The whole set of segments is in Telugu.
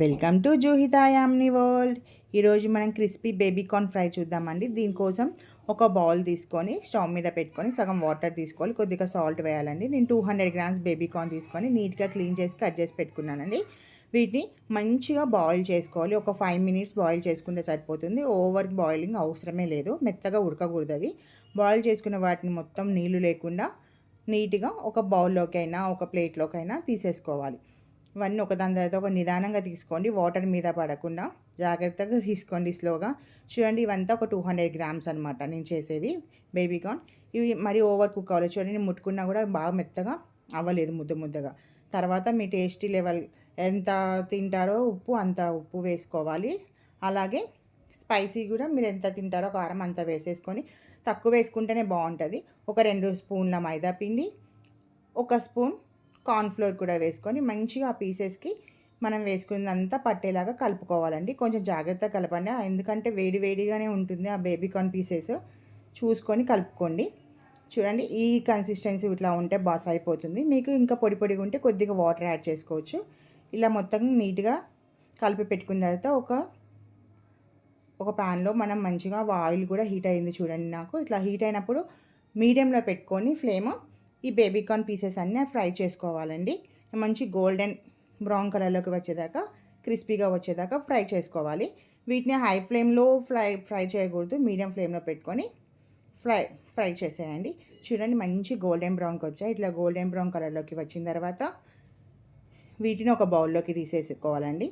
Welcome to Juhita yummy world. ఈరోజు మనం క్రిస్పీ బేబీకార్న్ ఫ్రై చూద్దామండి. దీనికోసం ఒక బౌల్ తీసుకొని స్టవ్ మీద పెట్టుకొని సగం వాటర్ తీసుకోవాలి, కొద్దిగా సాల్ట్ వేయాలండి. నేను 200 గ్రామ్స్ బేబీకార్న్ తీసుకొని నీట్గా క్లీన్ చేసి కట్ చేసి పెట్టుకున్నానండి. వీటిని మంచిగా బాయిల్ చేసుకోవాలి. ఒక 5 మినిట్స్ బాయిల్ చేసుకుంటే సరిపోతుంది. ఓవర్ బాయిలింగ్ అవసరమే లేదు, మెత్తగా ఉడకకూడదు. అవి బాయిల్ చేసుకున్న వాటిని మొత్తం నీళ్లు లేకుండా నీట్గా ఒక బౌల్లోకైనా ఒక ప్లేట్లోకైనా తీసేసుకోవాలి. ఇవన్నీ ఒకదాని తర్వాత ఒక నిదానంగా తీసుకోండి, వాటర్ మీద పడకుండా జాగ్రత్తగా తీసుకోండి, స్లోగా. చూడండి, ఇవంతా ఒక 200 గ్రామ్స్ అనమాట నేను చేసేవి బేబీకార్న్. ఇవి మరి ఓవర్ కుక్ అవ్వాలి. చూడండి, నేను ముట్టుకున్నా కూడా బాగా మెత్తగా అవ్వలేదు, ముద్దగా. తర్వాత మీ టేస్టీ లెవెల్ ఎంత తింటారో ఉప్పు అంత ఉప్పు వేసుకోవాలి. అలాగే స్పైసీ కూడా మీరు ఎంత తింటారో కారం అంత వేసేసుకొని, తక్కువ వేసుకుంటేనే బాగుంటుంది. ఒక 2 స్పూన్ల మైదా పిండి, ఒక స్పూన్ కార్న్ఫ్లోర్ కూడా వేసుకొని మంచిగా ఆ పీసెస్కి మనం వేసుకున్నదంతా పట్టేలాగా కలుపుకోవాలండి. కొంచెం జాగ్రత్తగా కలపండి, ఎందుకంటే వేడిగానే ఉంటుంది ఆ బేబీకార్న్ పీసెస్. చూసుకొని కలుపుకోండి. చూడండి, ఈ కన్సిస్టెన్సీ ఇట్లా ఉంటే బాగా అయిపోతుంది. మీకు ఇంకా పొడిగా ఉంటే కొద్దిగా వాటర్ యాడ్ చేసుకోవచ్చు. ఇలా మొత్తం నీట్గా కలిపి పెట్టుకున్న తర్వాత ఒక ప్యాన్లో మనం మంచిగా ఆయిల్ కూడా హీట్ అయింది. చూడండి, నాకు ఇట్లా హీట్ అయినప్పుడు మీడియంలో పెట్టుకొని ఫ్లేమ్ ఈ బేబీకార్న్ పీసెస్ అన్నీ ఫ్రై చేసుకోవాలండి. మంచి గోల్డెన్ బ్రౌన్ కలర్లోకి వచ్చేదాకా, క్రిస్పీగా వచ్చేదాకా ఫ్రై చేసుకోవాలి. వీటిని హై ఫ్లేమ్లో ఫ్రై చేయకూడదు, మీడియం ఫ్లేమ్లో పెట్టుకొని ఫ్రై చేసేయండి. చూడండి, మంచి గోల్డెన్ బ్రౌన్కి వచ్చాయి. ఇట్లా గోల్డెన్ బ్రౌన్ కలర్లోకి వచ్చిన తర్వాత వీటిని ఒక బౌల్లోకి తీసేసుకోవాలండి.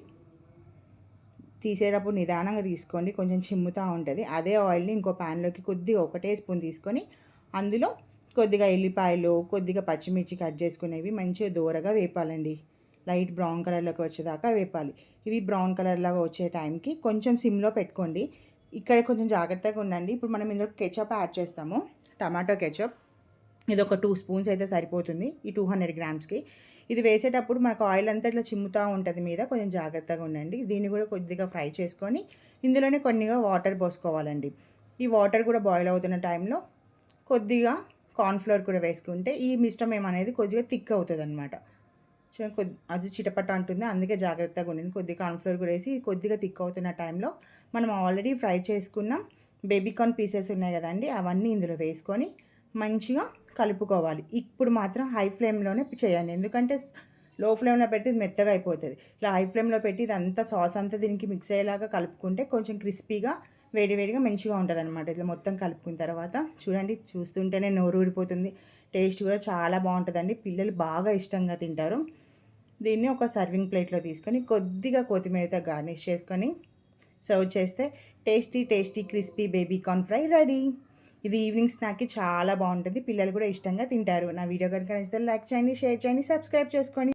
తీసేటప్పుడు నిదానంగా తీసుకోండి, కొంచెం చిమ్ముతూ ఉంటుంది. అదే ఆయిల్ని ఇంకో ప్యాన్లోకి కొద్దిగా ఒకటే స్పూన్ తీసుకొని అందులో కొద్దిగా ఎల్లిపాయలు, కొద్దిగా పచ్చిమిర్చి కట్ చేసుకునేవి మంచిగా దూరగా వేపాలండి. లైట్ బ్రౌన్ కలర్లోకి వచ్చేదాకా వేపాలి. ఇవి బ్రౌన్ కలర్లాగా వచ్చే టైంకి కొంచెం సిమ్లో పెట్టుకోండి. ఇక్కడ కొంచెం జాగ్రత్తగా ఉండండి. ఇప్పుడు మనం ఇందులో కెచప్ యాడ్ చేస్తాము, టమాటో కెచప్. ఇది ఒక 2 స్పూన్స్ అయితే సరిపోతుంది ఈ 200 గ్రామ్స్కి. ఇది వేసేటప్పుడు మనకు ఆయిల్ అంతా ఇట్లా చిమ్ముతూ ఉంటుంది మీద, కొంచెం జాగ్రత్తగా ఉండండి. దీన్ని కూడా కొద్దిగా ఫ్రై చేసుకొని ఇందులోనే కొన్నిగా వాటర్ పోసుకోవాలండి. ఈ వాటర్ కూడా బాయిల్ అవుతున్న టైంలో కొద్దిగా కార్న్ఫ్లోర్ కూడా వేసుకుంటే ఈ మిశ్రమం అనేది కొద్దిగా థిక్ అవుతుంది అనమాట. చూడండి, అది చిటపట అంటుంది, అందుకే జాగ్రత్తగా ఉండండి. కొద్దిగా కార్న్ఫ్లోర్ కూడా వేసి కొద్దిగా థిక్ అవుతున్న టైంలో మనం ఆల్రెడీ ఫ్రై చేసుకున్న బేబీకార్న్ పీసెస్ ఉన్నాయి కదండి, అవన్నీ ఇందులో వేసుకొని మంచిగా కలుపుకోవాలి. ఇప్పుడు మాత్రం హై ఫ్లేమ్లోనే చేయండి, ఎందుకంటే లో ఫ్లేమ్లో పెట్టి మెత్తగా అయిపోతుంది. ఇలా హై ఫ్లేమ్లో పెట్టి ఇదంతా సాస్ అంతా దీనికి మిక్స్ అయ్యేలాగా కలుపుకుంటే కొంచెం క్రిస్పీగా వేడిగా మంచిగా ఉంటుంది అనమాట. ఇట్లా మొత్తం కలుపుకున్న తర్వాత చూడండి, చూస్తుంటేనే నోరు ఊరిపోతుంది. టేస్ట్ కూడా చాలా బాగుంటుందండి, పిల్లలు బాగా ఇష్టంగా తింటారు. దీన్ని ఒక సర్వింగ్ ప్లేట్లో తీసుకొని కొద్దిగా కొత్తిమీరతో గార్నిష్ చేసుకొని సర్వ్ చేస్తే tasty crispy baby corn fry ready. ఇది ఈవినింగ్ స్నాక్కి చాలా బాగుంటుంది, పిల్లలు కూడా ఇష్టంగా తింటారు. నా వీడియో కనుక నచ్చితే లైక్ చేయండి, షేర్ చేయండి, సబ్స్క్రైబ్ చేసుకోండి.